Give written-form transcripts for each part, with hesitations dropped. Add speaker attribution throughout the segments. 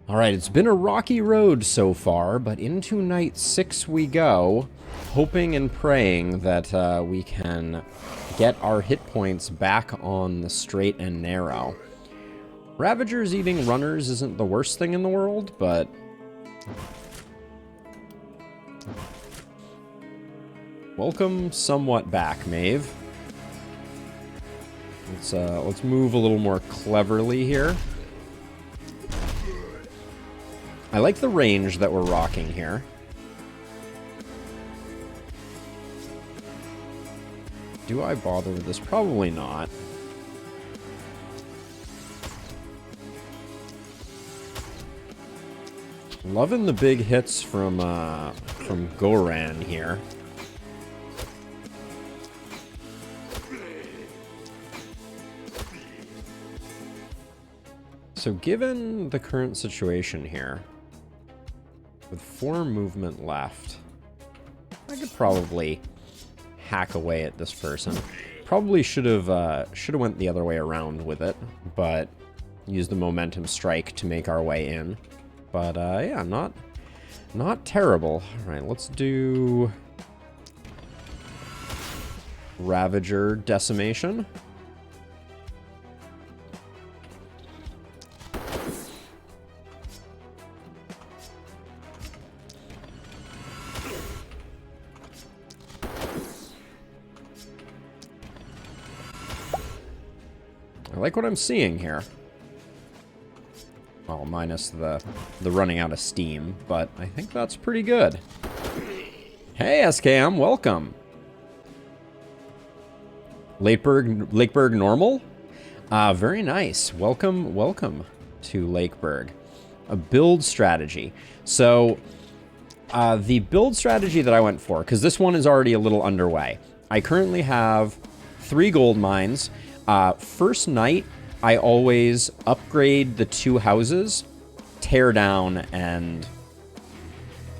Speaker 1: Alright, it's been a rocky road so far, but into night 6 we go, hoping and praying that we can get our hit points back on the straight and narrow. Ravagers eating runners isn't the worst thing in the world, but... Welcome somewhat back, Maeve. Let's move a little more cleverly here. I like the range that we're rocking here. Do I bother with this? Probably not. Loving the big hits from Goran here. So given the current situation here, with 4 movement left, I could probably hack away at this person. Probably should have went the other way around with it, but used the momentum strike to make our way in. But yeah, not terrible. All right, let's do Ravager Decimation. I like what I'm seeing here. Well, minus the running out of steam, but I think that's pretty good. Hey, SKM, welcome. Lakeburg normal? Very nice. Welcome to Lakeburg. A build strategy. So, the build strategy that I went for, because this one is already a little underway. I currently have 3 gold mines. First night, I always upgrade the 2 houses, tear down, and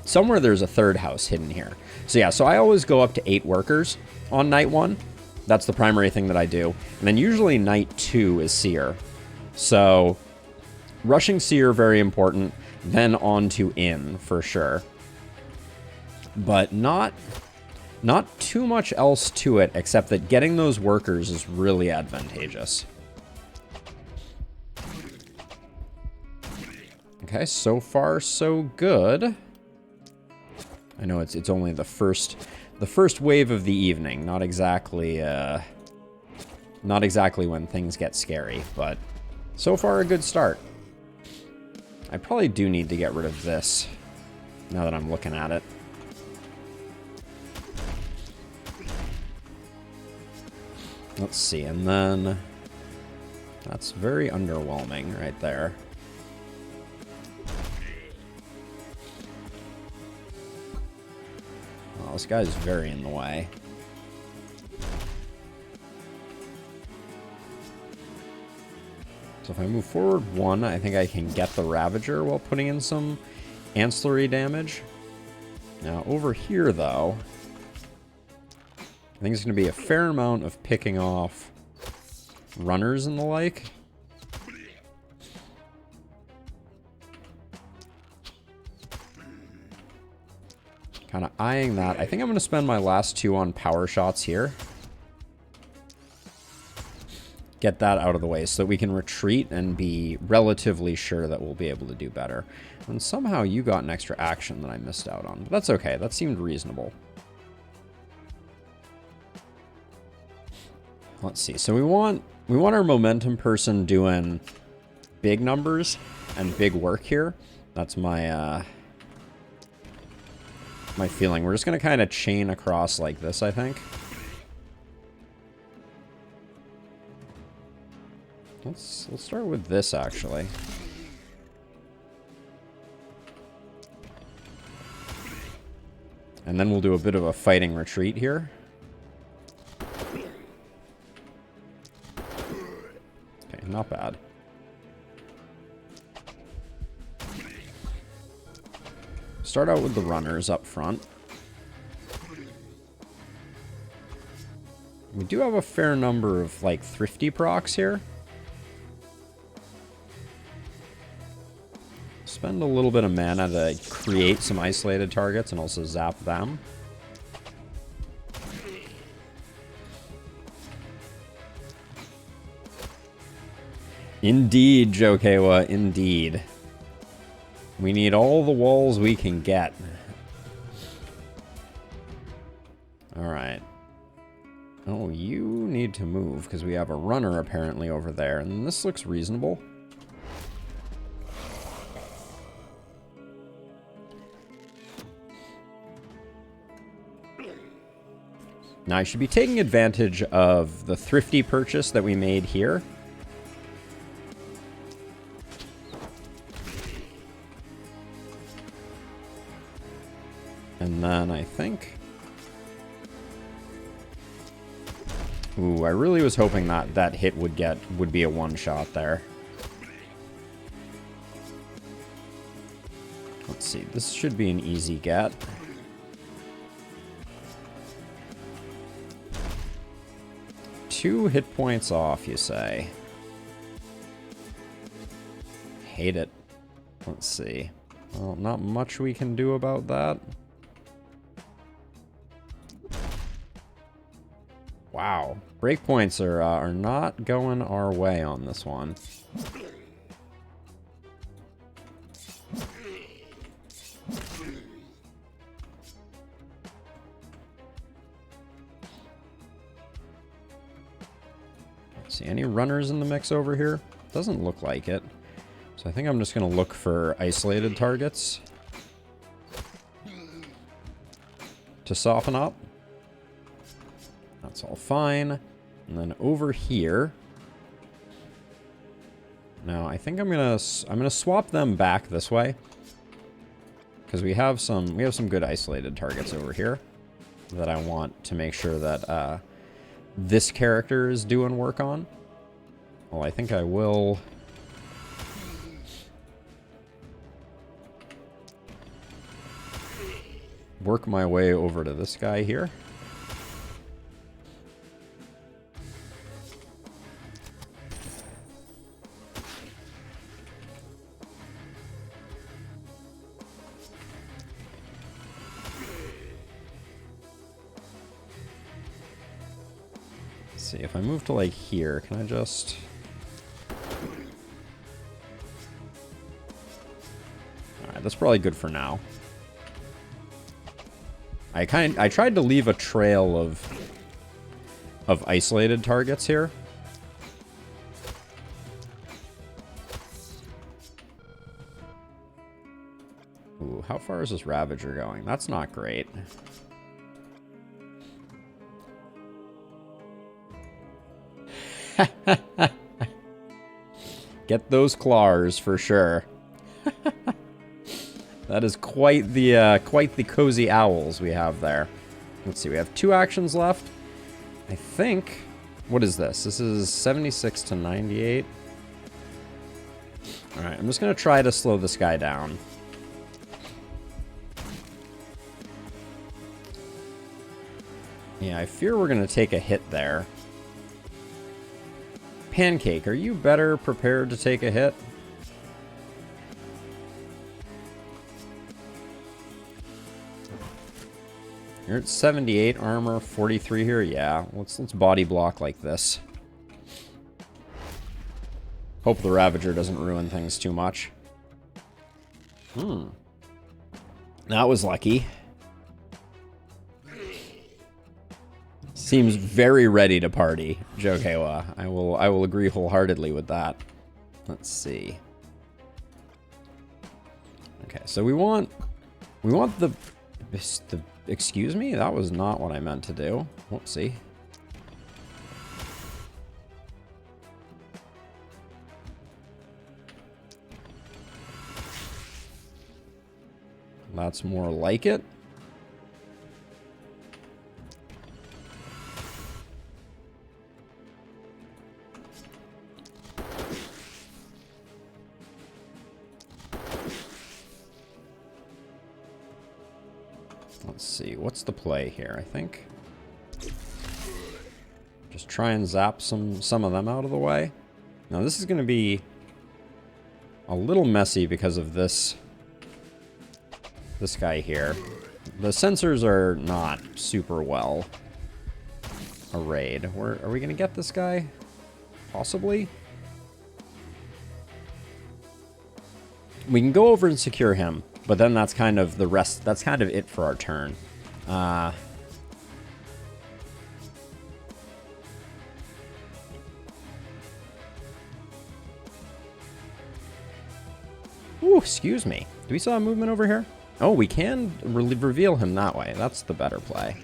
Speaker 1: somewhere there's a 3rd house hidden here. So yeah, so I always go up to 8 workers on night 1. That's the primary thing that I do. And then usually night 2 is Seer. So rushing Seer, very important. Then on to Inn, for sure. But not too much else to it, except that getting those workers is really advantageous. Okay, so far so good. I know it's only the first wave of the evening, not exactly when things get scary, but so far a good start. I probably do need to get rid of this now that I'm looking at it. Let's see, and then that's very underwhelming right there. Well, this guy's very in the way. So if I move forward 1, I think I can get the Ravager while putting in some ancillary damage. Now over here, though, I think it's going to be a fair amount of picking off runners and the like. Kind of eyeing that. I think I'm going to spend my last 2 on power shots here. Get that out of the way so that we can retreat and be relatively sure that we'll be able to do better. And somehow you got an extra action that I missed out on. But that's okay. That seemed reasonable. Let's see. So we want our momentum person doing big numbers and big work here. That's my my feeling. We're just going to kind of chain across like this, I think. Let's start with this, actually. And then we'll do a bit of a fighting retreat here. Okay, not bad. Start out with the runners up front. We do have a fair number of, like, thrifty procs here. spend a little bit of mana to create some isolated targets and also zap them. Indeed, Jokewa, indeed. We need all the walls we can get. Alright. Oh, you need to move, because we have a runner apparently over there, and this looks reasonable. Now, I should be taking advantage of the thrifty purchase that we made here. And then I think... Ooh, I really was hoping that that hit would be a one-shot there. Let's see, this should be an easy get. Two hit points off, you say? Hate it. Let's see. Well, not much we can do about that. Wow. Breakpoints are not going our way on this one. See any runners in the mix over here? Doesn't look like it. So I think I'm just going to look for isolated targets to soften up. That's all fine. And then over here. Now, I think I'm gonna swap them back this way. Because we have some good isolated targets over here that I want to make sure that this character is doing work on. Well, I think I will work my way over to this guy here. See, if I move to like here, can I just... Alright, that's probably good for now. I tried to leave a trail of isolated targets here. Ooh, how far is this Ravager going? That's not great. Get those claws for sure. That is quite the cozy owls we have there. Let's see, we have 2 actions left. I think... What is this? This is 76 to 98. Alright, I'm just going to try to slow this guy down. Yeah, I fear we're going to take a hit there. Pancake, are you better prepared to take a hit? You're at 78 armor, 43 here. Yeah, let's body block like this. Hope the Ravager doesn't ruin things too much. That was lucky. Seems very ready to party, Jokewa. I will agree wholeheartedly with that. Let's see. Okay, so we want the excuse me? That was not what I meant to do. Whoopsie. That's more like it. Let's see, what's the play here, I think? Just try and zap some of them out of the way. Now this is going to be a little messy because of this guy here. The sensors are not super well arrayed. Are we going to get this guy? Possibly? We can go over and secure him, but then that's kind of the rest. That's kind of it for our turn. Ooh, excuse me. Do we still have movement over here? Oh, we can reveal him that way. That's the better play.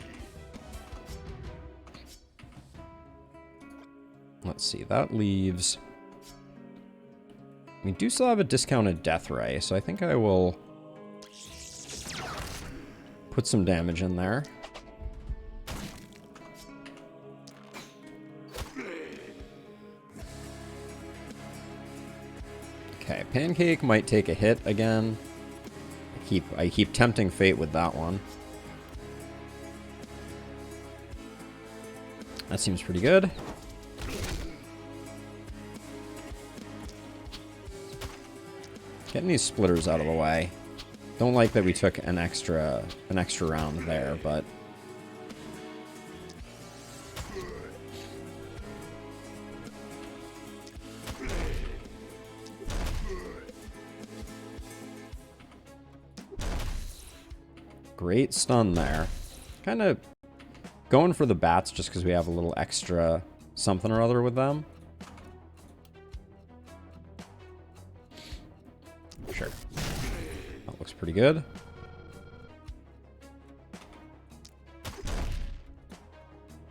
Speaker 1: Let's see. That leaves... We do still have a discounted death ray, so I think I will put some damage in there. Okay, Pancake might take a hit again. I keep tempting fate with that one. That seems pretty good. Getting these splitters out of the way. Don't like that we took an extra round there, but great stun there. Kind of going for the bats just because we have a little extra something or other with them. Sure. That looks pretty good.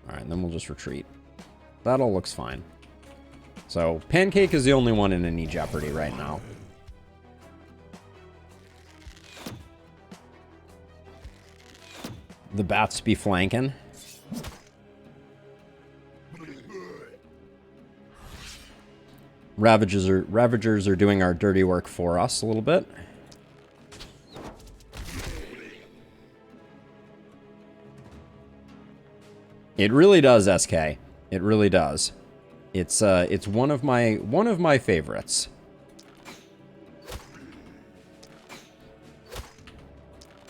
Speaker 1: Alright, then we'll just retreat. That all looks fine. So, Pancake is the only one in any jeopardy right now. The bats be flanking. Ravagers are doing our dirty work for us a little bit. It really does, SK. It really does. It's one of my favorites.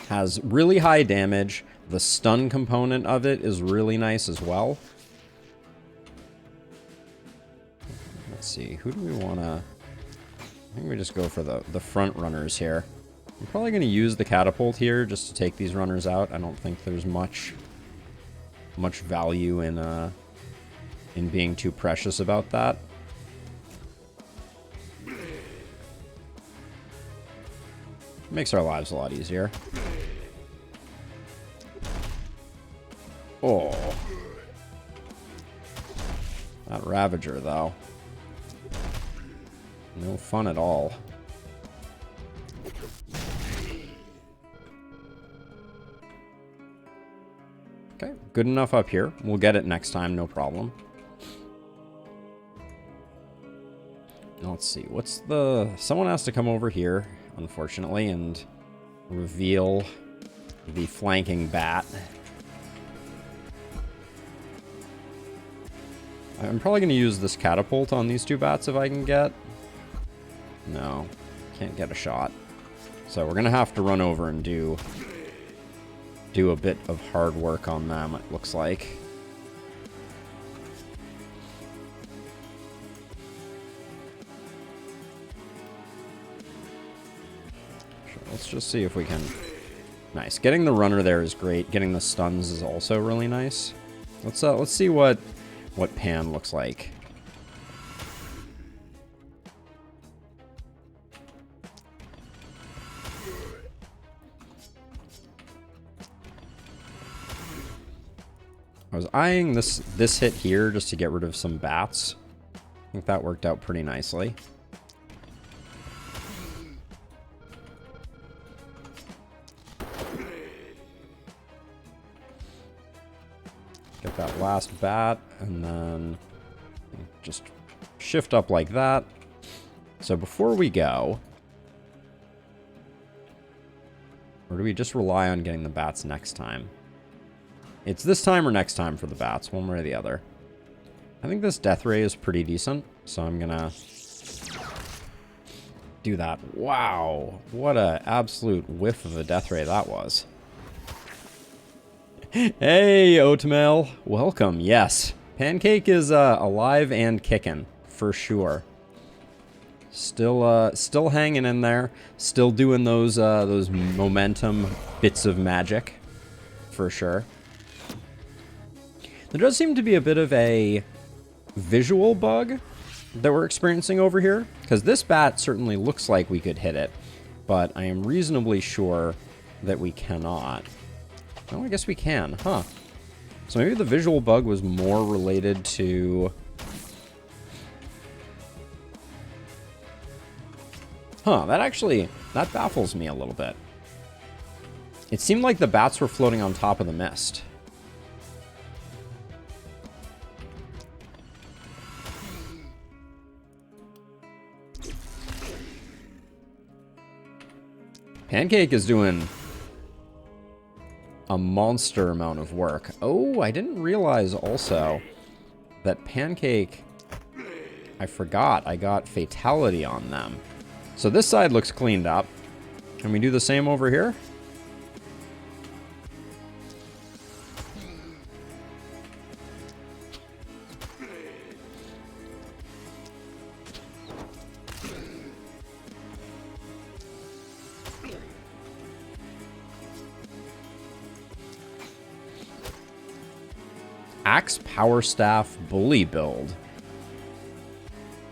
Speaker 1: Has really high damage. The stun component of it is really nice as well. Let's see, who do we want to... I think we just go for the front runners here. I'm probably going to use the catapult here just to take these runners out. I don't think there's much value in being too precious about that. Makes our lives a lot easier. Oh. That Ravager, though. No fun at all. Okay, good enough up here. We'll get it next time, no problem. Let's see, what's the... Someone has to come over here, unfortunately, and reveal the flanking bat. I'm probably going to use this catapult on these two bats if I can get... No, can't get a shot. So we're going to have to run over and do a bit of hard work on them, it looks like. Sure, let's just see if we can... Nice. Getting the runner there is great. Getting the stuns is also really nice. Let's see what Pan looks like. I was eyeing this hit here just to get rid of some bats. I think that worked out pretty nicely. Get that last bat, and then just shift up like that. So before we go... Or do we just rely on getting the bats next time? It's this time or next time for the bats, one way or the other. I think this death ray is pretty decent, so I'm gonna do that. Wow. What a absolute whiff of a death ray that was. Hey, Oatmeal. Welcome. Yes. Pancake is alive and kicking, for sure. Still hanging in there. Still doing those momentum bits of magic, for sure. There does seem to be a bit of a visual bug that we're experiencing over here, because this bat certainly looks like we could hit it, but I am reasonably sure that we cannot. Oh, I guess we can, huh? So maybe the visual bug was more related to... Huh, that baffles me a little bit. It seemed like the bats were floating on top of the mist. Pancake is doing a monster amount of work. Oh, I didn't realize also that Pancake... I forgot I got Fatality on them. So this side looks cleaned up. Can we do the same over here? Axe Power Staff Bully build.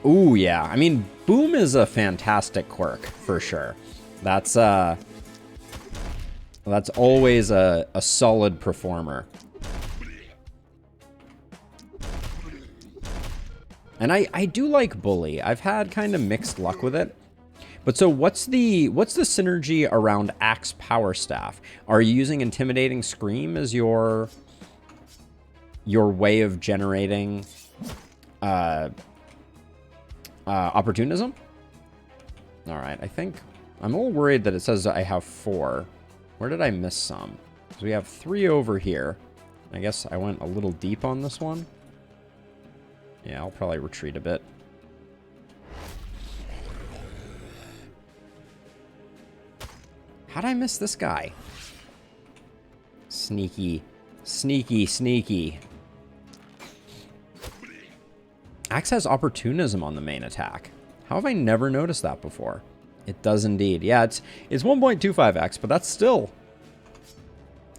Speaker 1: Ooh, yeah. I mean, Boom is a fantastic quirk, for sure. That's always a solid performer. And I do like Bully. I've had kind of mixed luck with it. But so what's the synergy around Axe Power Staff? Are you using Intimidating Scream as your way of generating opportunism? All right, I think I'm a little worried that it says I have 4. Where did I miss some? So we have 3 over here. I guess I went a little deep on this one. Yeah, I'll probably retreat a bit. How'd I miss this guy? Sneaky. Sneaky, sneaky. Axe has opportunism on the main attack. How have I never noticed that before? It does indeed. Yeah, it's 1.25x, but that's still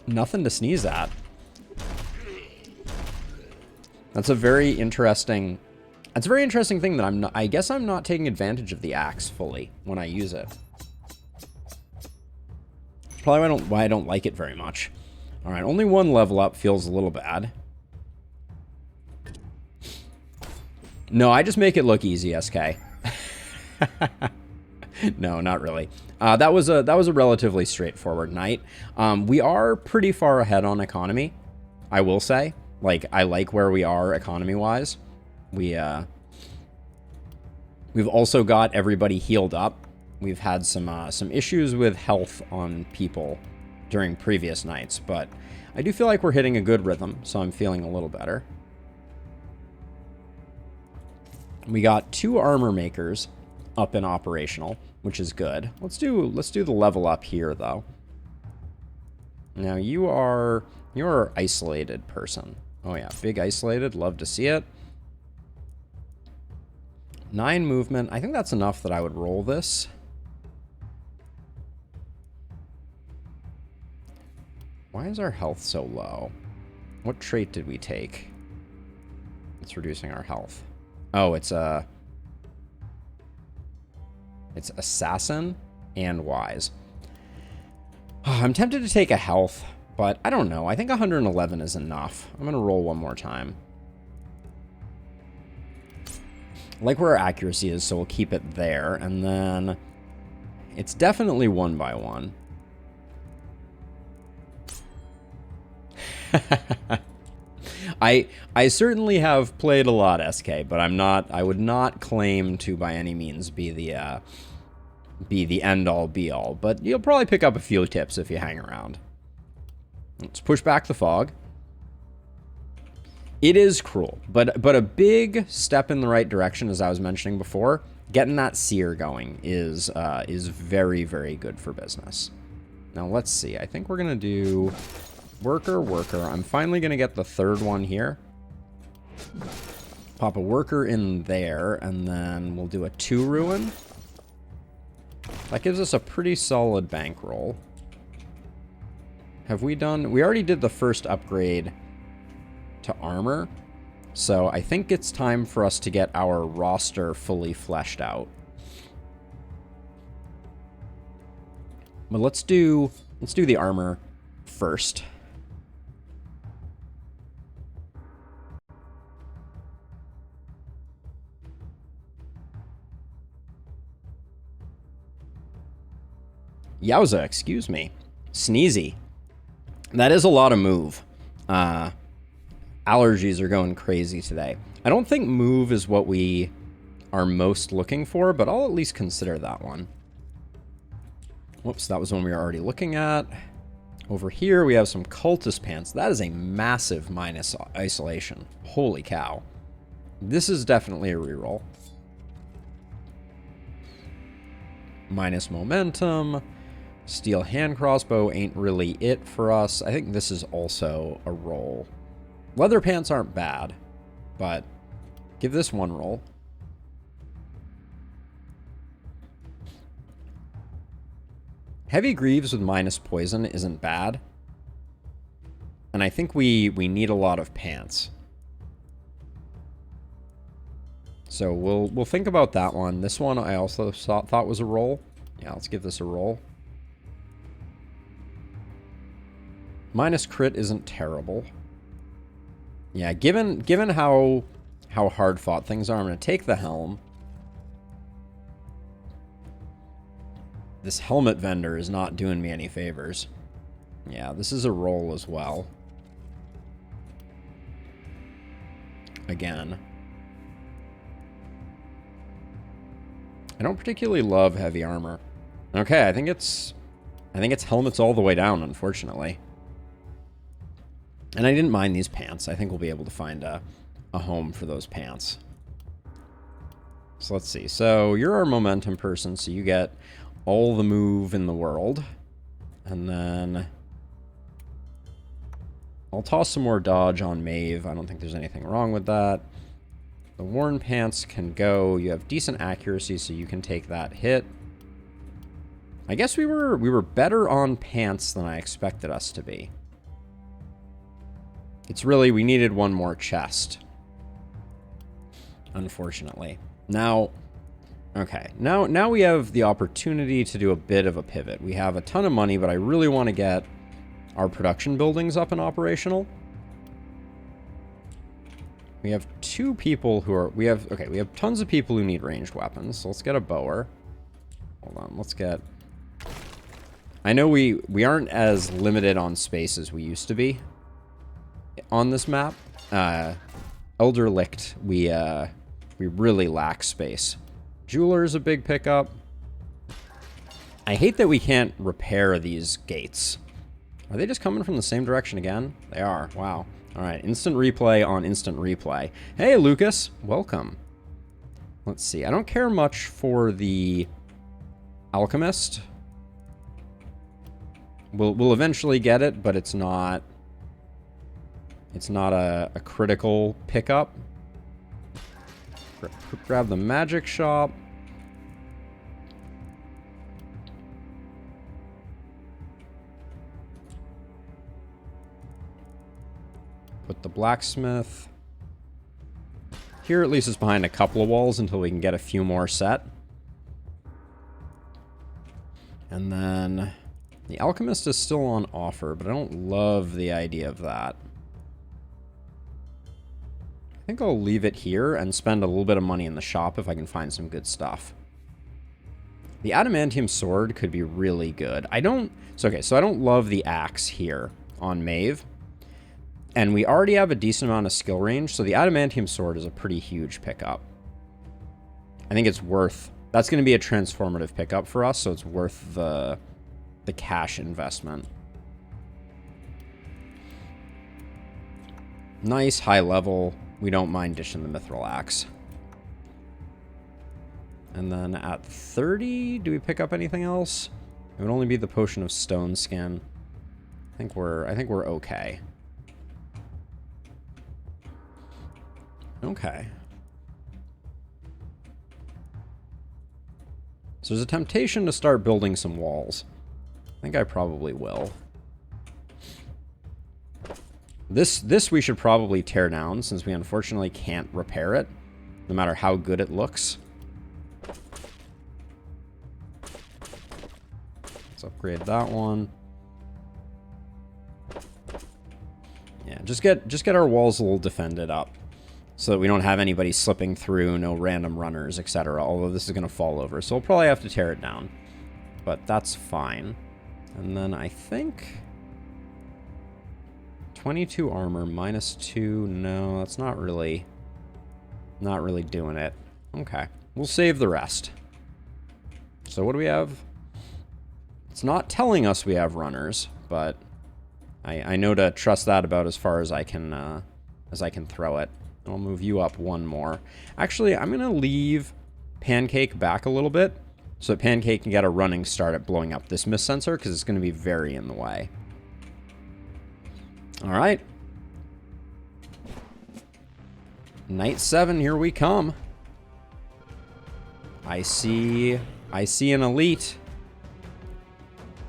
Speaker 1: nothing to sneeze at. That's a very interesting thing that I guess I'm not taking advantage of the axe fully when I use it. Probably why I don't like it very much. All right, only 1 level up feels a little bad. No, I just make it look easy, SK. No, not really. That was a relatively straightforward night. We are pretty far ahead on economy, I will say. Like, I like where we are economy-wise. We've also got everybody healed up. We've had some issues with health on people during previous nights, but I do feel like we're hitting a good rhythm, so I'm feeling a little better. We got 2 armor makers up and operational, which is good. Let's do the level up here, though. Now you're an isolated person. Oh yeah, big isolated. Love to see it. 9 movement. I think that's enough that I would roll this. Why is our health so low? What trait did we take? It's reducing our health. Oh, it's Assassin and Wise. Oh, I'm tempted to take a health, but I don't know. I think 111 is enough. I'm going to roll one more time. I like where our accuracy is, so we'll keep it there. And then it's definitely 1 by 1. I certainly have played a lot, SK, but I would not claim to by any means be the end all be all, but you'll probably pick up a few tips if you hang around. Let's push back the fog. It is cruel, but a big step in the right direction, as I was mentioning before. Getting that seer going is very, very good for business. Now let's see. I think we're gonna do worker. I'm finally gonna get the third one here. Pop a worker in there, and then we'll do a 2 ruin. That gives us a pretty solid bankroll. Have we done... We already did the first upgrade to armor. So I think it's time for us to get our roster fully fleshed out. But let's do the armor first. Yowza, excuse me. Sneezy. That is a lot of move. Allergies are going crazy today. I don't think move is what we are most looking for, but I'll at least consider that one. Whoops, that was one we were already looking at. Over here, we have some cultist pants. That is a massive minus isolation. Holy cow. This is definitely a reroll. Minus momentum. Steel hand crossbow ain't really it for us. I think this is also a roll. Leather pants aren't bad, but give this one roll. Heavy greaves with minus poison isn't bad. And I think we need a lot of pants. So we'll think about that one. This one I also thought was a roll. Yeah, let's give this a roll. Minus crit isn't terrible. Yeah, given how hard fought things are, I'm going to take the helm. This helmet vendor is not doing me any favors. Yeah, this is a roll as well. Again. I don't particularly love heavy armor. Okay, I think it's helmets all the way down, unfortunately. And I didn't mind these pants. I think we'll be able to find a home for those pants. So let's see. So you're our momentum person, so you get all the move in the world. And then I'll toss some more dodge on Maeve. I don't think there's anything wrong with that. The worn pants can go. You have decent accuracy, so you can take that hit. I guess we were better on pants than I expected us to be. It's really, we needed one more chest. Unfortunately. Now, okay. Now we have the opportunity to do a bit of a pivot. We have a ton of money, but I really want to get our production buildings up and operational. We have 2 people who are... We have tons of people who need ranged weapons. So let's get a bower. Hold on, let's get... I know we aren't as limited on space as we used to be on this map. Elder Licht, we really lack space. Jeweler is a big pickup. I hate that we can't repair these gates. Are they just coming from the same direction again? They are. Wow. All right. Instant replay on instant replay. Hey, Lucas. Welcome. Let's see. I don't care much for the alchemist. We'll eventually get it, but it's not a critical pickup. Grab the magic shop. Put the blacksmith. Here at least it's behind a couple of walls until we can get a few more set. And then the alchemist is still on offer, but I don't love the idea of that. I think I'll leave it here and spend a little bit of money in the shop if I can find some good stuff. The adamantium sword could be really good. So I don't love the axe here on Maeve. And we already have a decent amount of skill range, so the adamantium sword is a pretty huge pickup. I think it's worth... That's going to be a transformative pickup for us, so it's worth the cash investment. Nice, high level. We don't mind dishing the mithril axe. And then at 30, do we pick up anything else? It would only be the potion of stone skin. I think we're okay. Okay. So there's a temptation to start building some walls. I think I probably will. This we should probably tear down, since we unfortunately can't repair it, no matter how good it looks. Let's upgrade that one. Yeah, just get our walls a little defended up, so that we don't have anybody slipping through, no random runners, etc. Although this is going to fall over, so we'll probably have to tear it down. But that's fine. And then I think 22 armor, -2. No, that's not really doing it. Okay, we'll save the rest. So what do we have? It's not telling us we have runners, but I know to trust that about as far as I can throw it. I'll move you up one more. Actually, I'm gonna leave Pancake back a little bit, so that Pancake can get a running start at blowing up this mist sensor, because it's gonna be very in the way. All right. Night 7, here we come. I see an elite.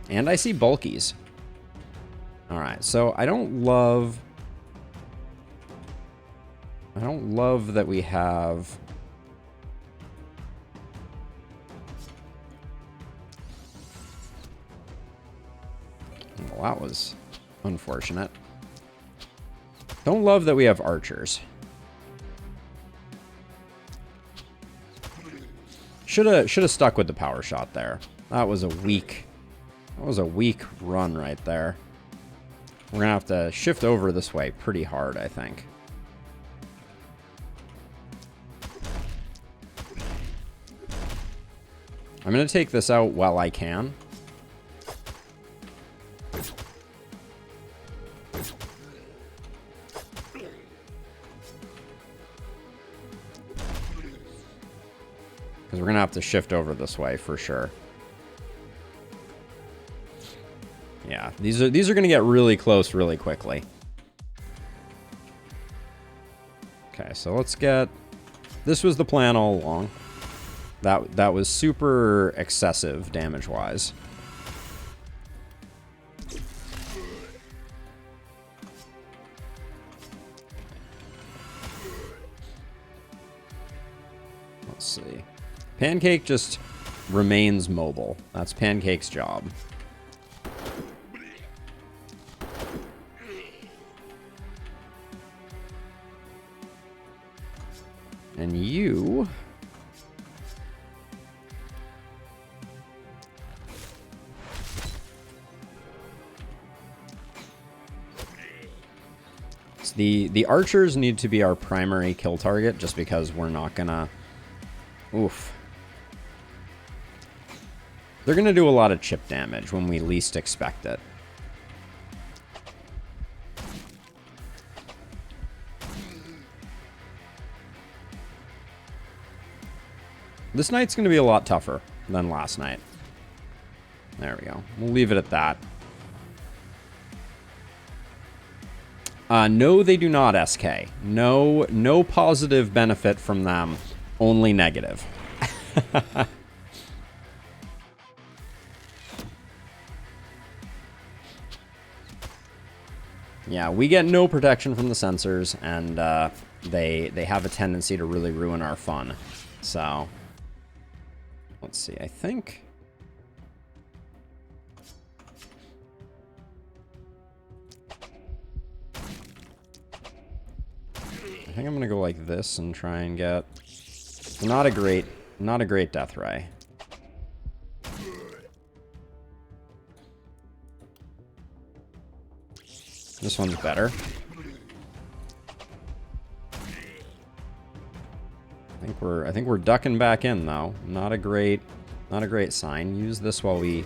Speaker 1: And I see bulkies. All right, so I don't love that we have... Well, that was unfortunate. Don't love that we have archers. Should have stuck with the power shot there. That was a weak run right there. We're gonna have to shift over this way pretty hard, I think. I'm gonna take this out while I can. Because we're going to have to shift over this way for sure. Yeah, these are going to get really close really quickly. Okay, so let's get... This was the plan all along. That was super excessive damage-wise. Let's see. Pancake just remains mobile. That's Pancake's job. And you... The archers need to be our primary kill target, just because we're not gonna... Oof. They're gonna do a lot of chip damage when we least expect it. This night's gonna be a lot tougher than last night. There we go. We'll leave it at that. No, they do not, SK. No positive benefit from them. Only negative. Yeah, we get no protection from the sensors, and they have a tendency to really ruin our fun. So, let's see. I think I'm gonna go like this and try and get not a great death ray. This one's better. I think we're ducking back in though. Not a great sign. Use this while we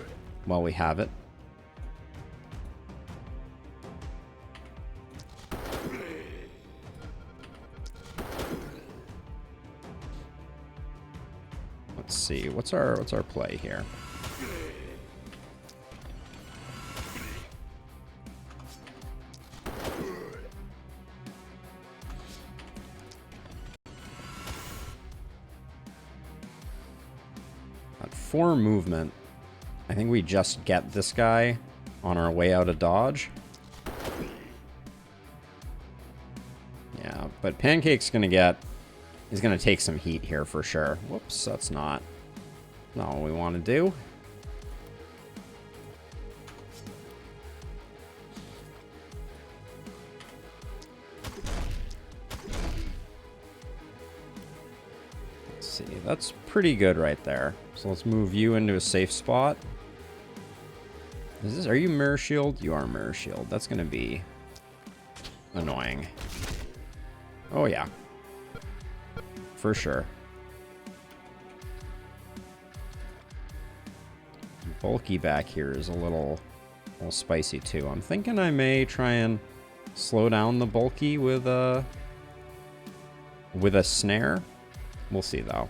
Speaker 1: have it. Let's see. What's our play here? At 4 movement, I think we just get this guy on our way out of dodge. Yeah, but Pancake's gonna get... He's gonna take some heat here for sure. Whoops, that's not what we want to do. Let's see, that's pretty good right there. So let's move you into a safe spot. Are you Mirror Shield? You are Mirror Shield. That's gonna be annoying. Oh yeah. For sure. Bulky back here is a little spicy too. I'm thinking I may try and slow down the bulky with a snare. We'll see though.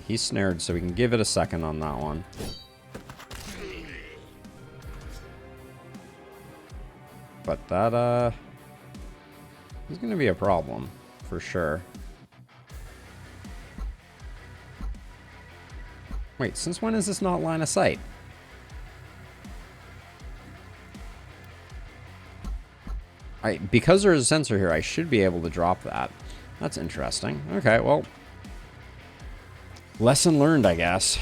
Speaker 1: He's snared, so we can give it a second on that one. But that, is gonna be a problem, for sure. Wait, since when is this not line of sight? Because there's a sensor here, I should be able to drop that. That's interesting. Okay, well... lesson learned, I guess.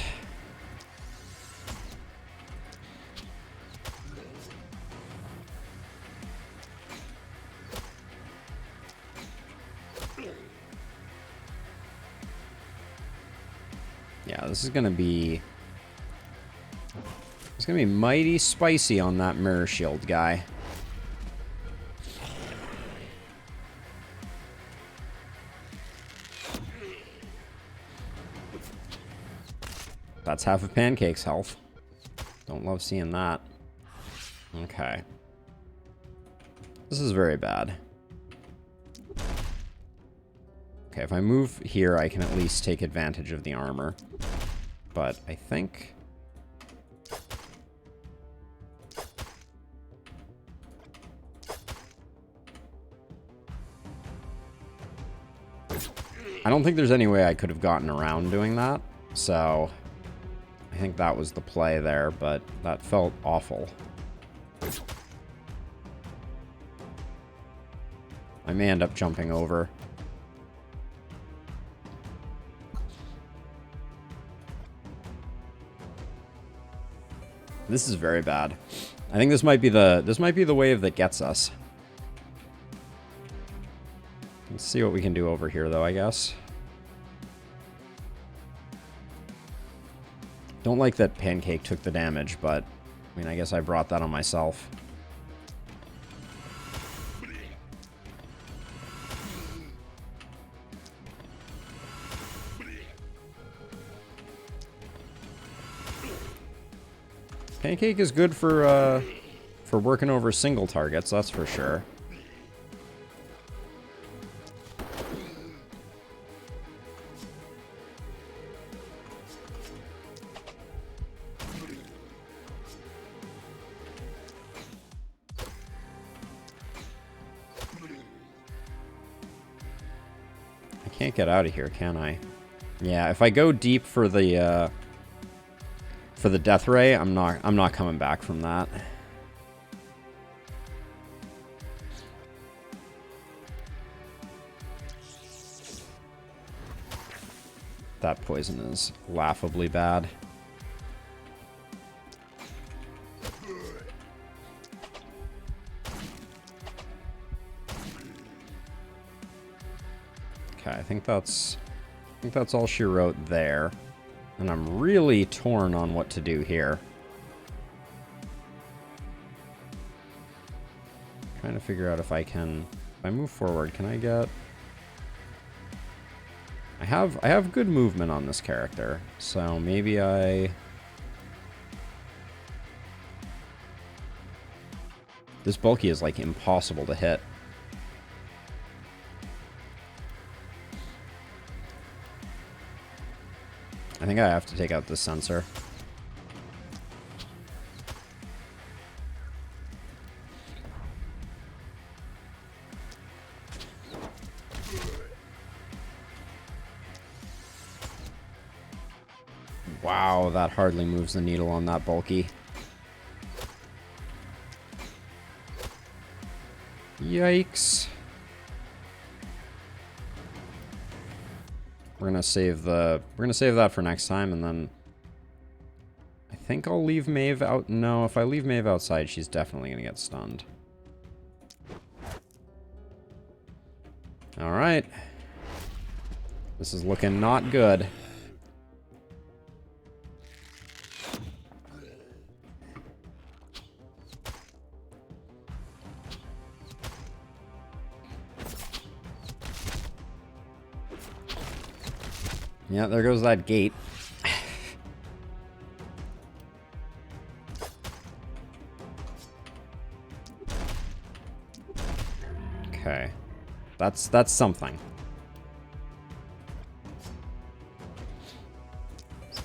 Speaker 1: Yeah, this is gonna be... it's gonna be mighty spicy on that Mirror Shield guy. That's half of Pancake's health. Don't love seeing that. Okay. This is very bad. Okay, if I move here, I can at least take advantage of the armor. But I think... I don't think there's any way I could have gotten around doing that. So... I think that was the play there, but that felt awful. I may end up jumping over. This is very bad. I think this might be the wave that gets us. Let's see what we can do over here, though, I guess. Don't like that Pancake took the damage, but I mean, I guess I brought that on myself. Pancake is good for working over single targets, that's for sure. Can't get out of here, can I? Yeah, if I go deep for the death ray, I'm not coming back from that. That poison is laughably bad. Okay, I think that's all she wrote there. And I'm really torn on what to do here. Trying to figure out if I can... if I move forward, can I get... I have good movement on this character, so maybe I This bulky is, like, impossible to hit. I think I have to take out this sensor. Wow, that hardly moves the needle on that bulky. Yikes. We're gonna save that for next time, and then I think I'll leave Maeve out. No, if I leave Maeve outside, she's definitely gonna get stunned. Alright. This is looking not good. Yeah, there goes that gate. Okay. That's something.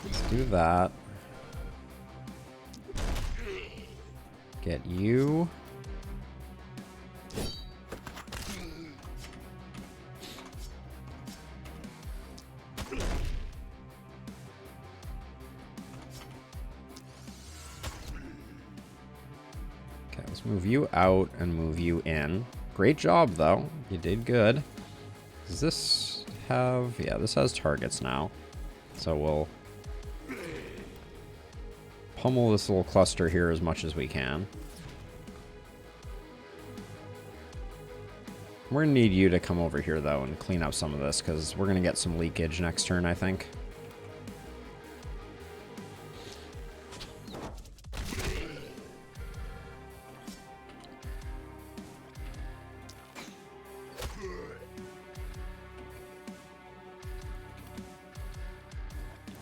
Speaker 1: Let's do that. Get you. Let's move you out and move you in. Great job, though. You did good. Does this have... Yeah, this has targets now. So we'll pummel this little cluster here as much as we can. We're going to need you to come over here, though, and clean up some of this, because we're going to get some leakage next turn, I think.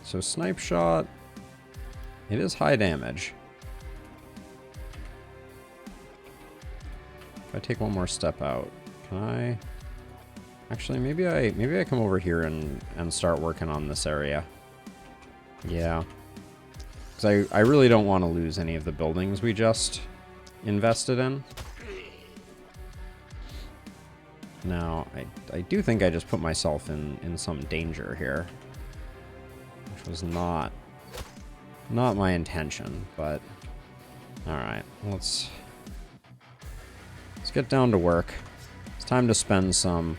Speaker 1: So snipe shot, it is high damage. If I take one more step out, can I? Actually, maybe I come over here and start working on this area. Yeah, because I really don't want to lose any of the buildings we just invested in. Now, I do think I just put myself in some danger here. Was not my intention, but alright, let's get down to work. It's time to spend some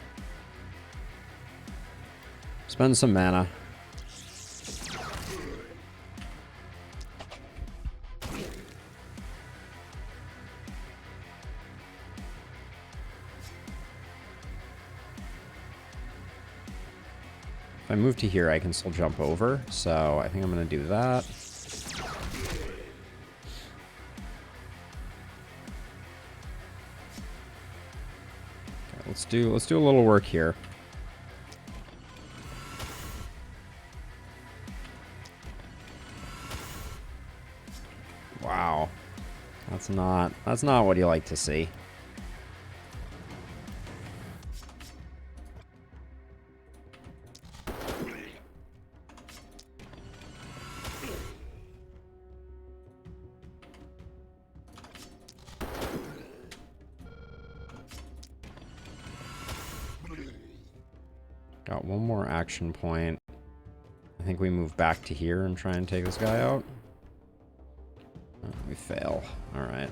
Speaker 1: mana. If I move to here, I can still jump over, so I think I'm going to do that. Okay, let's do a little work here. Wow. That's not what you like to see. Got one more action point. I think we move back to here and try and take this guy out. Oh, we fail. Alright.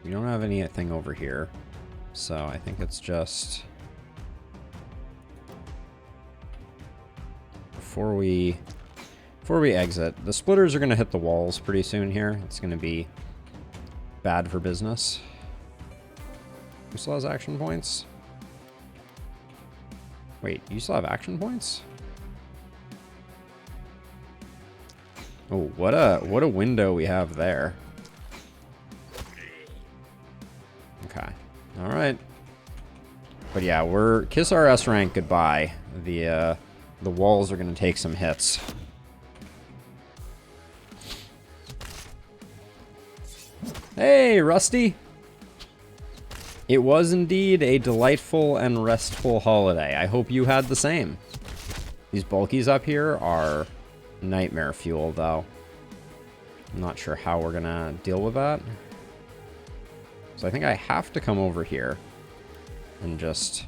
Speaker 1: We don't have anything over here, so I think it's just... Before we exit, the splitters are going to hit the walls pretty soon here. It's going to be bad for business. Who still has action points? Wait, you still have action points? Oh, what a window we have there. Okay. All right. But yeah, we're kiss our S rank goodbye. The walls are going to take some hits. Hey, Rusty. It was indeed a delightful and restful holiday. I hope you had the same. These bulkies up here are nightmare fuel, though. I'm not sure how we're gonna deal with that. So I think I have to come over here and just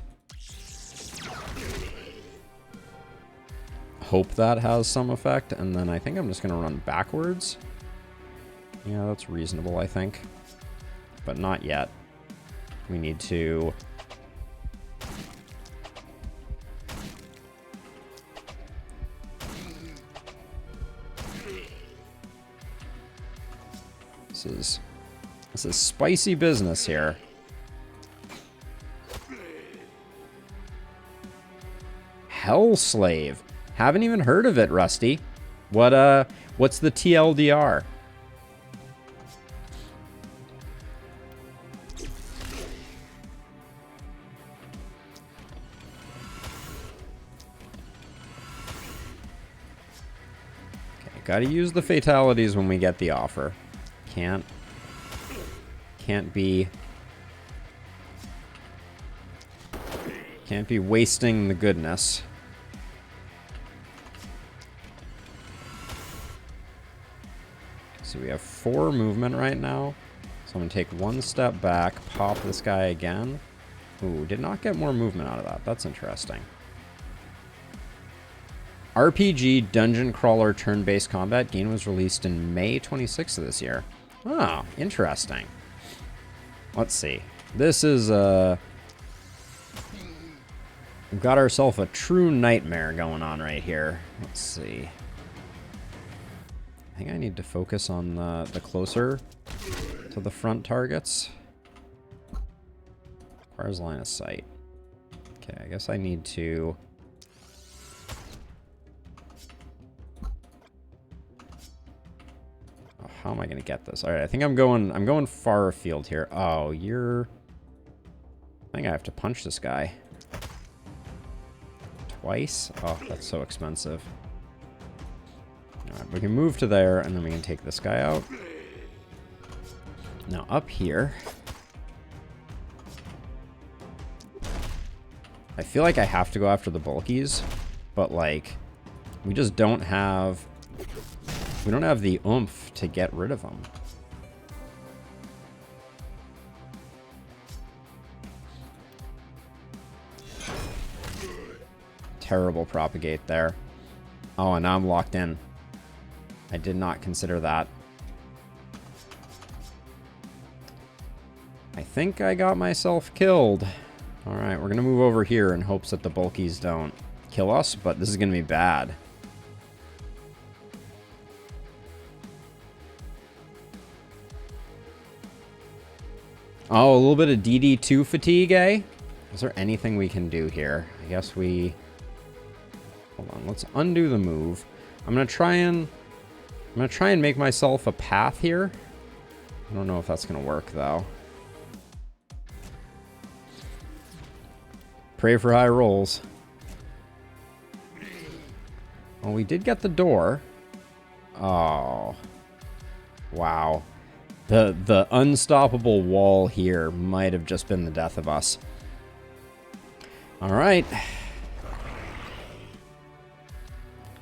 Speaker 1: hope that has some effect. And then I think I'm just gonna run backwards. Yeah, that's reasonable, I think. But not yet. We need to... This is spicy business here. Hell Slave. Haven't even heard of it, Rusty. What's the TLDR? Gotta use the fatalities when we get the offer. Can't be wasting the goodness. So we have 4 movement right now. So I'm gonna take 1 step back, pop this guy again. Ooh, did not get more movement out of that. That's interesting. RPG Dungeon Crawler Turn-Based Combat game was released in May 26th of this year. Oh, interesting. Let's see. This is, we've got ourselves a true nightmare going on right here. Let's see. I think I need to focus on the closer to the front targets. Requires line of sight. Okay, I guess I need to... How am I gonna get this? All right, I think I'm going far afield here. Oh, you're... I think I have to punch this guy. Twice? Oh, that's so expensive. All right, we can move to there, and then we can take this guy out. Now, up here... I feel like I have to go after the bulkies, but, like, we just don't have... We don't have the oomph to get rid of them. Terrible propagate there. Oh, and now I'm locked in. I did not consider that. I think I got myself killed. Alright, we're going to move over here in hopes that the bulkies don't kill us, but this is going to be bad. Oh, a little bit of DD2 fatigue, eh? Is there anything we can do here? I guess we... Hold on, let's undo the move. I'm gonna try and make myself a path here. I don't know if that's gonna work, though. Pray for high rolls. Well, we did get the door. Oh. Wow. The unstoppable wall here might have just been the death of us. Alright.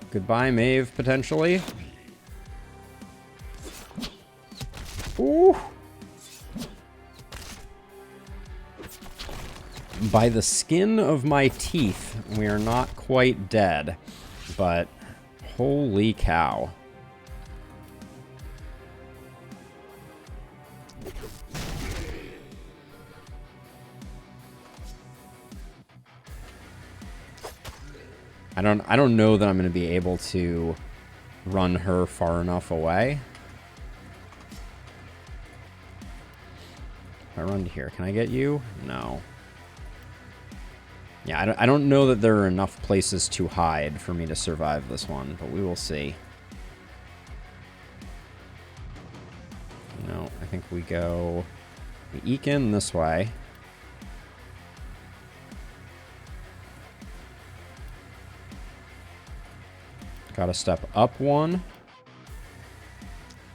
Speaker 1: Goodbye, Maeve, potentially. Ooh. By the skin of my teeth, we are not quite dead. But, holy cow. I don't know that I'm going to be able to run her far enough away. If I run to here, can I get you? No. Yeah, I don't know that there are enough places to hide for me to survive this one, but we will see. No, I think we eke in this way. Gotta step up one.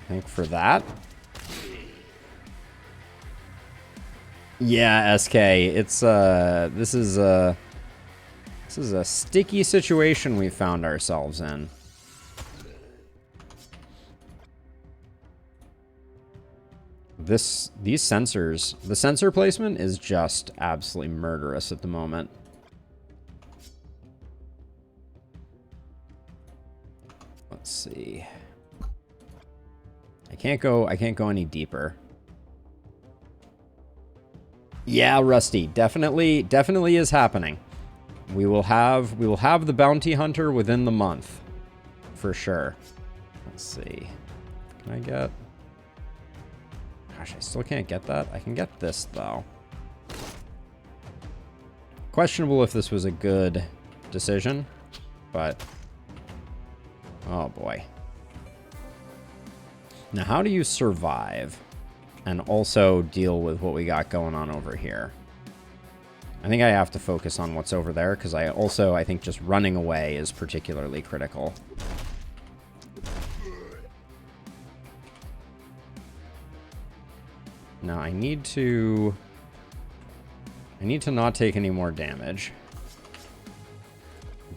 Speaker 1: I think for that. Yeah, SK. It's this is a sticky situation we found ourselves in. These sensors, the sensor placement is just absolutely murderous at the moment. Let's see. I can't go any deeper. Yeah, Rusty, definitely is happening. We will have the bounty hunter within the month, for sure. Let's see. Can I get? Gosh, I still can't get that. I can get this though. Questionable if this was a good decision, but oh boy. Now, how do you survive and also deal with what we got going on over here? I think I have to focus on what's over there, because I think just running away is particularly critical. Now, I need to not take any more damage.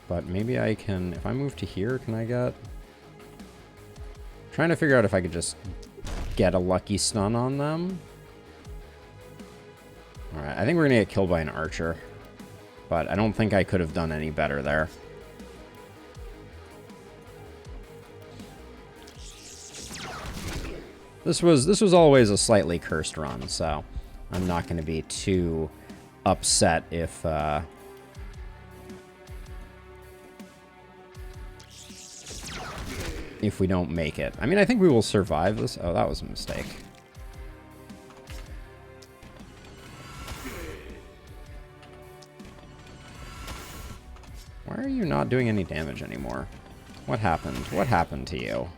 Speaker 1: But maybe I can, if I move to here, can I get... Trying to figure out if I could just get a lucky stun on them. Alright, I think we're gonna get killed by an archer. But I don't think I could have done any better there. This was always a slightly cursed run, so I'm not gonna be too upset if we don't make it. I mean, I think we will survive this. Oh, that was a mistake. Why are you not doing any damage anymore? What happened? What happened to you?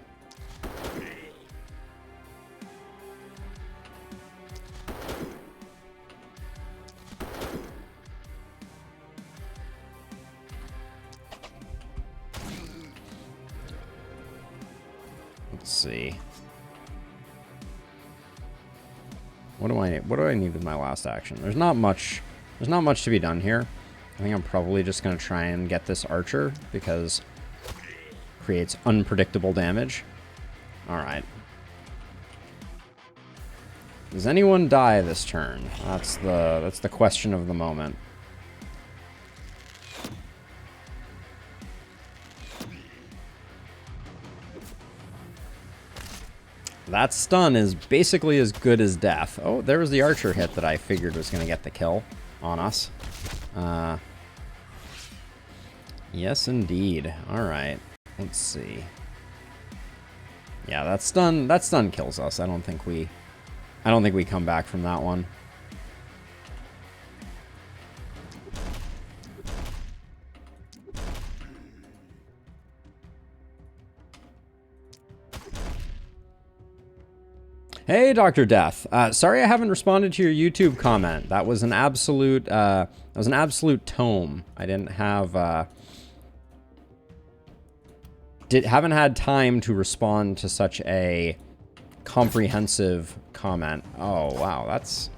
Speaker 1: Let's see. What do I need with my last action? There's not much to be done here. I think I'm probably just going to try and get this archer, because it creates unpredictable damage. Alright. Does anyone die this turn? That's the question of the moment. That stun is basically as good as death. Oh, there was the archer hit that I figured was going to get the kill on us. Yes, indeed. All right. Let's see. Yeah, that stun kills us. I don't think we come back from that one. Hey, Dr. Death. Sorry I haven't responded to your YouTube comment. That was an absolute tome. I didn't have haven't had time to respond to such a comprehensive comment. Oh, wow, that's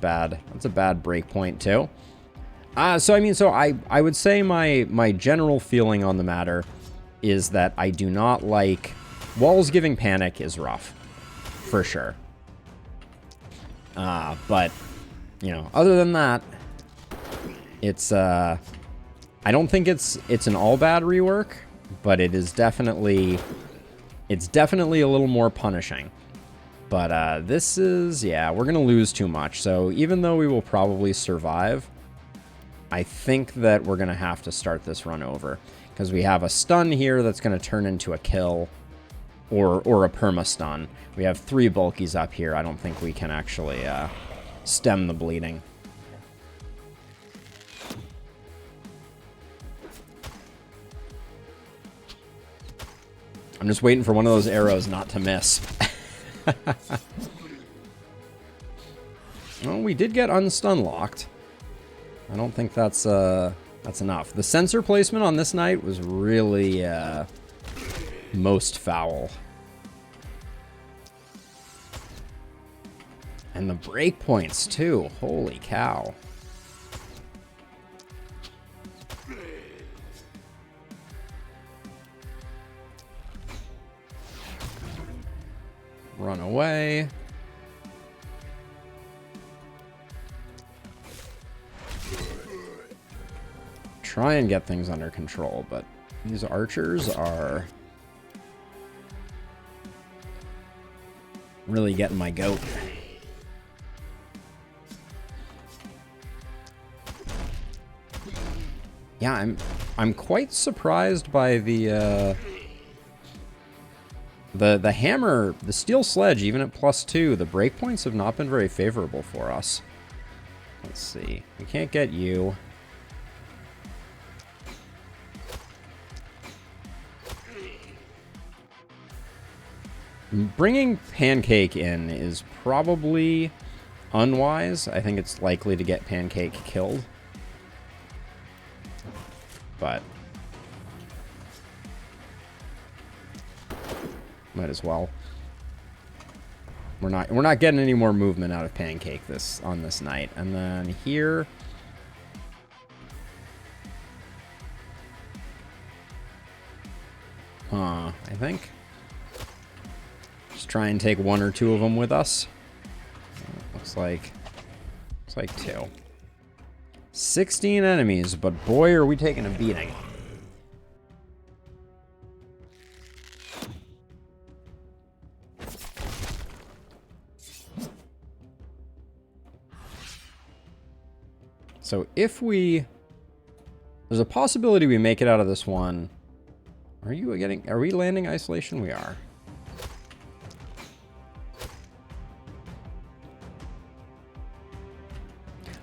Speaker 1: bad. That's a bad break point too. So I mean, I would say my general feeling on the matter is that I do not like walls giving panic is rough. For sure. But, you know, other than that, it's, I don't think it's an all bad rework, but it is definitely, it's definitely a little more punishing. But, this is, yeah, we're going to lose too much. So even though we will probably survive, I think that we're going to have to start this run over, because we have a stun here that's going to turn into a kill. Or a perma-stun. We have 3 bulkies up here. I don't think we can actually stem the bleeding. I'm just waiting for one of those arrows not to miss. Well, we did get unstun locked. I don't think that's enough. The sensor placement on this knight was really most foul. And the breakpoints, too. Holy cow. Run away. Try and get things under control, but these archers are really getting my goat. Yeah, I'm quite surprised by the hammer, the steel sledge, even at +2, the breakpoints have not been very favorable for us. Let's see. We can't get you. Bringing Pancake in is probably unwise. I think it's likely to get Pancake killed. But might as well. We're not getting any more movement out of Pancake on this night. And then here, I think just try and take 1 or 2 of them with us. Looks like 2. 16 enemies, but boy, are we taking a beating. So if there's a possibility we make it out of this one. Are we landing isolation? We are.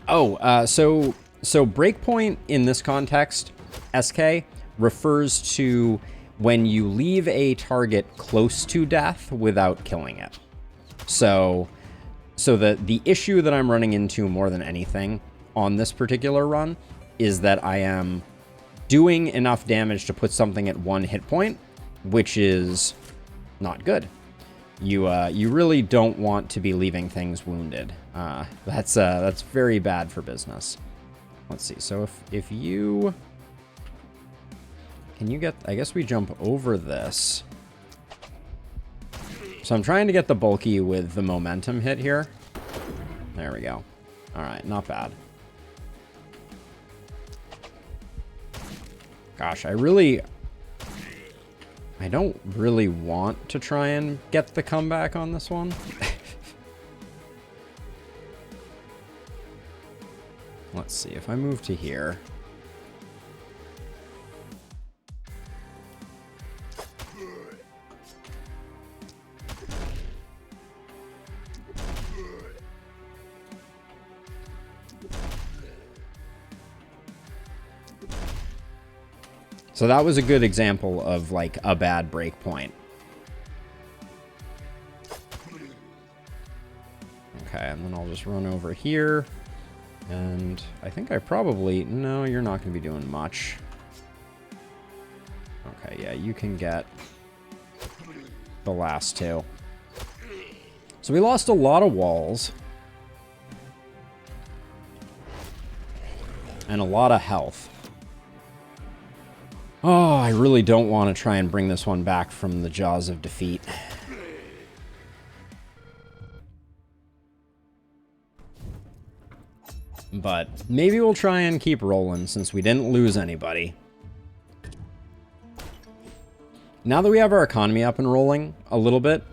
Speaker 1: Oh, so breakpoint in this context, SK, refers to when you leave a target close to death without killing it. So the issue that I'm running into more than anything on this particular run is that I am doing enough damage to put something at 1 hit point, which is not good. You really don't want to be leaving things wounded. That's very bad for business. Let's see. So if you can you get, I guess we jump over this. So I'm trying to get the bulky with the momentum hit here. There we go. All right, not bad. Gosh, I don't really want to try and get the comeback on this one. Let's see, if I move to here. So that was a good example of like a bad breakpoint. Okay, and then I'll just run over here. And I think I probably... No, you're not going to be doing much. Okay, yeah, you can get the last 2. So we lost a lot of walls. And a lot of health. Oh, I really don't want to try and bring this one back from the jaws of defeat. But maybe we'll try and keep rolling since we didn't lose anybody. Now that we have our economy up and rolling a little bit,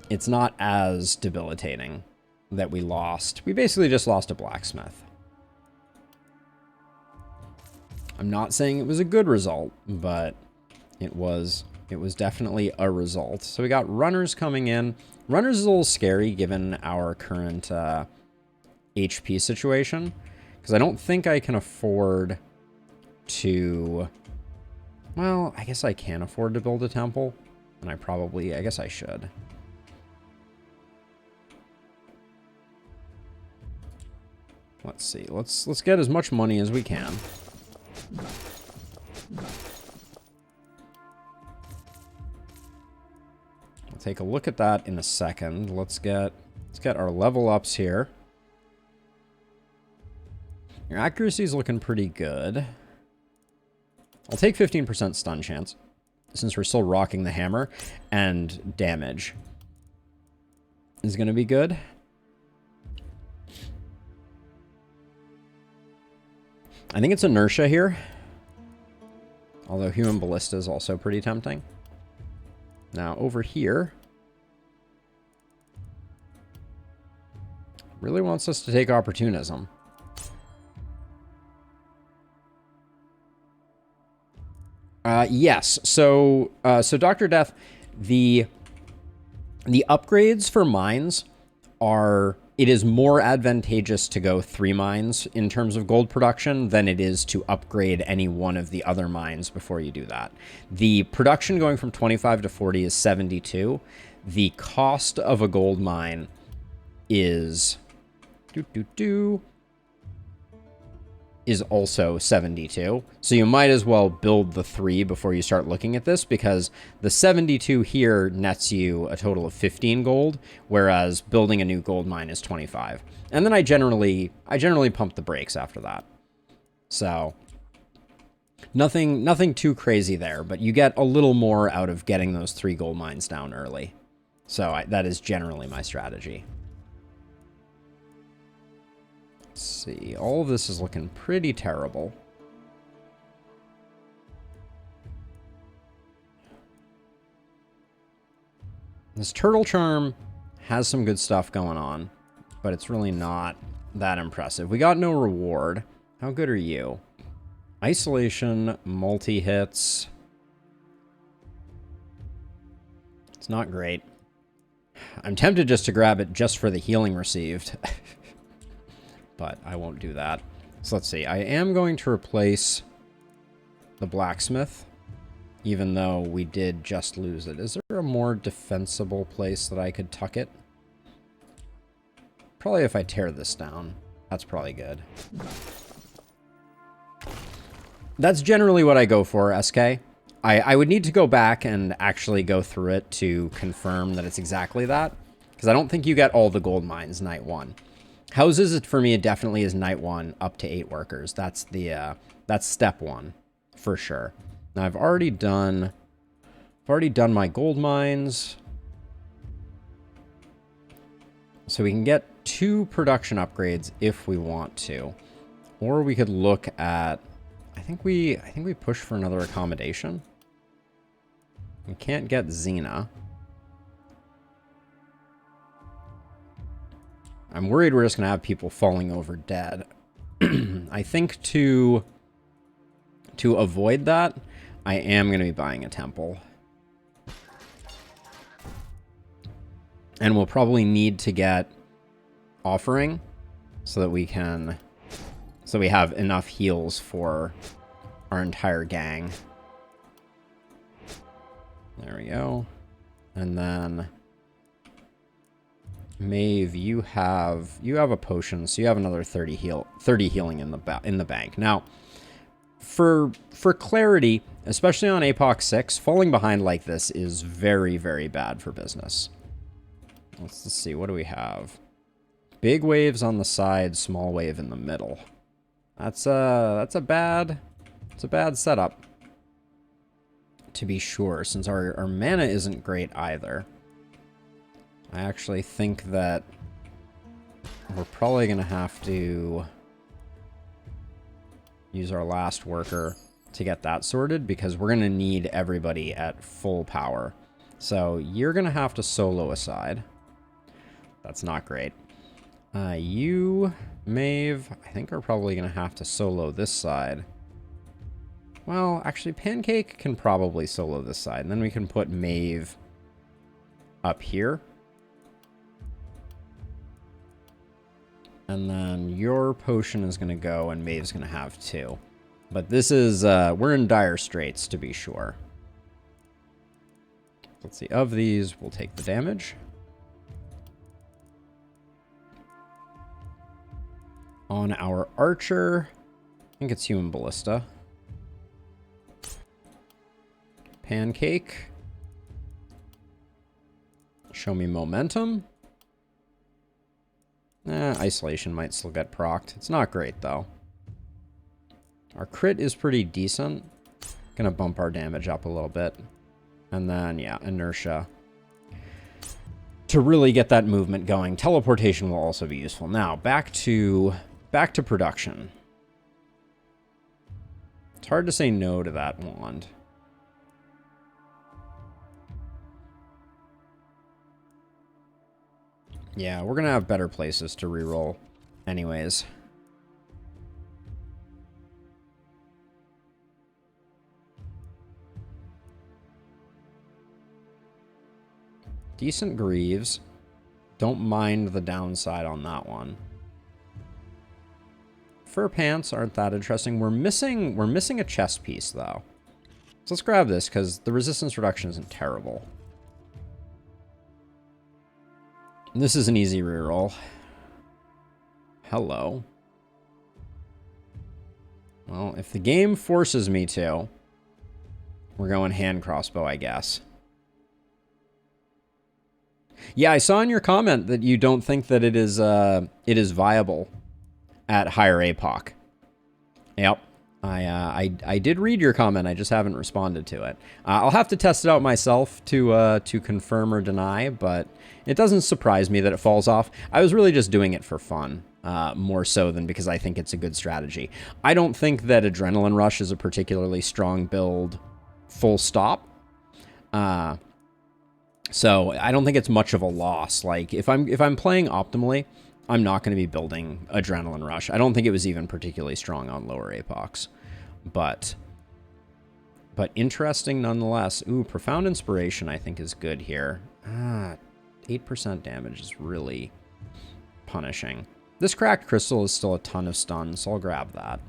Speaker 1: it's not as debilitating that we lost. We basically just lost a blacksmith. I'm not saying it was a good result, but it was definitely a result. So we got runners coming in. Runners is a little scary given our current HP situation, because I don't think I can afford to... Well, I guess I can afford to build a temple, and I guess I should. Let's see. Let's get as much money as we can. I'll take a look at that in a second. Let's get Let's get our level ups here. Your accuracy is looking pretty good. I'll take 15% stun chance, since we're still rocking the hammer, and damage is going to be good. I think it's inertia here, although human ballista is also pretty tempting. Now over here, really wants us to take opportunism. Yes. So Dr. Death, the upgrades for mines are, it is more advantageous to go 3 mines in terms of gold production than it is to upgrade any one of the other mines before you do that. The production going from 25 to 40 is 72. The cost of a gold mine is is also 72. So you might as well build the 3 before you start looking at this, because the 72 here nets you a total of 15 gold, whereas building a new gold mine is 25. And then I generally pump the brakes after that. So nothing too crazy there, but you get a little more out of getting those 3 gold mines down early. So that is generally my strategy. Let's see, all of this is looking pretty terrible. This turtle charm has some good stuff going on, but it's really not that impressive. We got no reward. How good are you? Isolation, multi-hits. It's not great. I'm tempted just to grab it just for the healing received. But I won't do that. So let's see. I am going to replace the blacksmith, even though we did just lose it. Is there a more defensible place that I could tuck it? Probably if I tear this down. That's probably good. That's generally what I go for, SK. I would need to go back and actually go through it to confirm that it's exactly that, because I don't think you get all the gold mines night 1. Houses, for me, it definitely is night 1 up to 8 workers. That's step 1 for sure. Now I've already done my gold mines, so we can get 2 production upgrades if we want to, or we could look at. I think we push for another accommodation. We can't get Xena. I'm worried we're just going to have people falling over dead. I think to avoid that, I am going to be buying a temple. And we'll probably need to get offering so that we have enough heals for our entire gang. There we go. And then Maeve, you have a potion, so you have another 30 healing in the bank. Now, for clarity, especially on Apoc 6, falling behind like this is very, very bad for business. Let's see, what do we have? Big waves on the side, small wave in the middle. That's a bad setup, to be sure, since our mana isn't great either. I actually think that we're probably going to have to use our last worker to get that sorted, because we're going to need everybody at full power. So you're going to have to solo aside. That's not great. You, Maeve, I think are probably going to have to solo this side. Well, actually, Pancake can probably solo this side, and then we can put Maeve up here. And then your potion is going to go, and Maeve's going to have 2. But this is, we're in dire straits, to be sure. Let's see, of these, we'll take the damage. On our archer, I think it's human ballista. Pancake. Show me momentum. Isolation might still get procced. It's not great, though. Our crit is pretty decent. Gonna bump our damage up a little bit. And then, yeah, inertia. To really get that movement going. Teleportation will also be useful. Now, back to production. It's hard to say no to that wand. Yeah, we're gonna have better places to reroll anyways. Decent Greaves. Don't mind the downside on that one. Fur pants aren't that interesting. We're missing a chest piece though. So let's grab this because the resistance reduction isn't terrible. This is an easy reroll. Hello. Well, if the game forces me to, we're going hand crossbow, I guess. Yeah, I saw in your comment that you don't think that it is viable at higher APOC. Yep. I did read your comment. I just haven't responded to it. I'll have to test it out myself to confirm or deny, but it doesn't surprise me that it falls off. I was really just doing it for fun, more so than because I think it's a good strategy. I don't think that Adrenaline Rush is a particularly strong build, full stop. So I don't think it's much of a loss. Like if I'm playing optimally, I'm not going to be building Adrenaline Rush. I don't think it was even particularly strong on lower APOCs. But interesting nonetheless. Ooh, Profound Inspiration I think is good here. 8% damage is really punishing. This Cracked Crystal is still a ton of stun, so I'll grab that.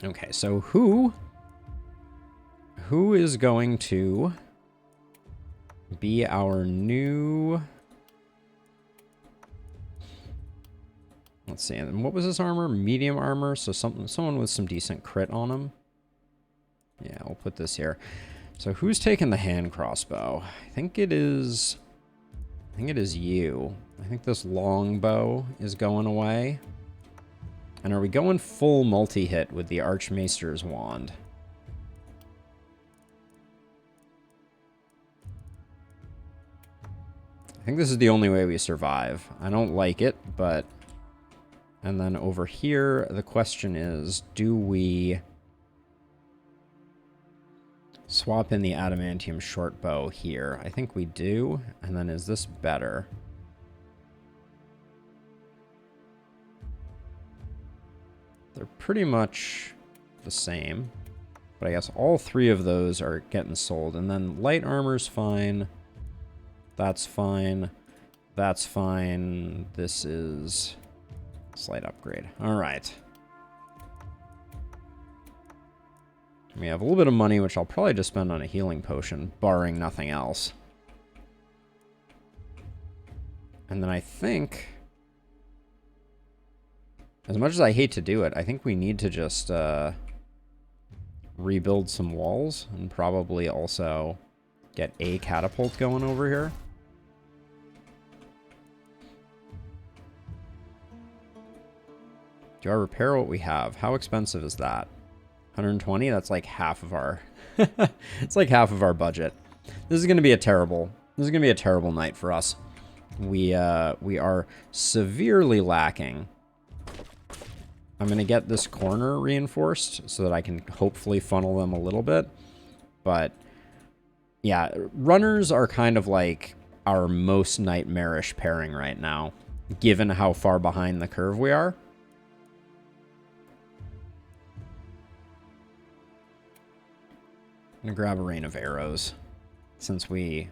Speaker 1: Okay, so who is going to be our new... Let's see, and what was his armor? Medium armor, so someone with some decent crit on him. Yeah, we'll put this here. So who's taking the hand crossbow? I think it is you. I think this longbow is going away. And are we going full multi-hit with the Archmaester's wand? I think this is the only way we survive. I don't like it, but... And then over here, the question is, do we swap in the adamantium short bow here? I think we do. And then is this better? They're pretty much the same. But I guess all three of those are getting sold. And then light armor's fine. That's fine. That's fine. This is... slight upgrade. All right. We have a little bit of money, which I'll probably just spend on a healing potion, barring nothing else. And then I think, as much as I hate to do it, I think we need to just rebuild some walls and probably also get a catapult going over here. Do I repair what we have? How expensive is that? 120? That's like half of our... it's like half of our budget. This is going to be a terrible night for us. We are severely lacking. I'm going to get this corner reinforced so that I can hopefully funnel them a little bit. But yeah, runners are kind of like our most nightmarish pairing right now, given how far behind the curve we are. I'm gonna grab a rain of arrows. Since we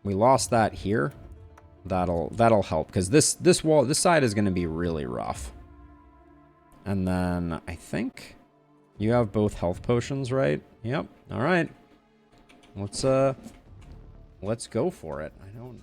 Speaker 1: lost that here, that'll help, because this side is gonna be really rough. And then I think you have both health potions, right? Yep. All right. Let's go for it. I don't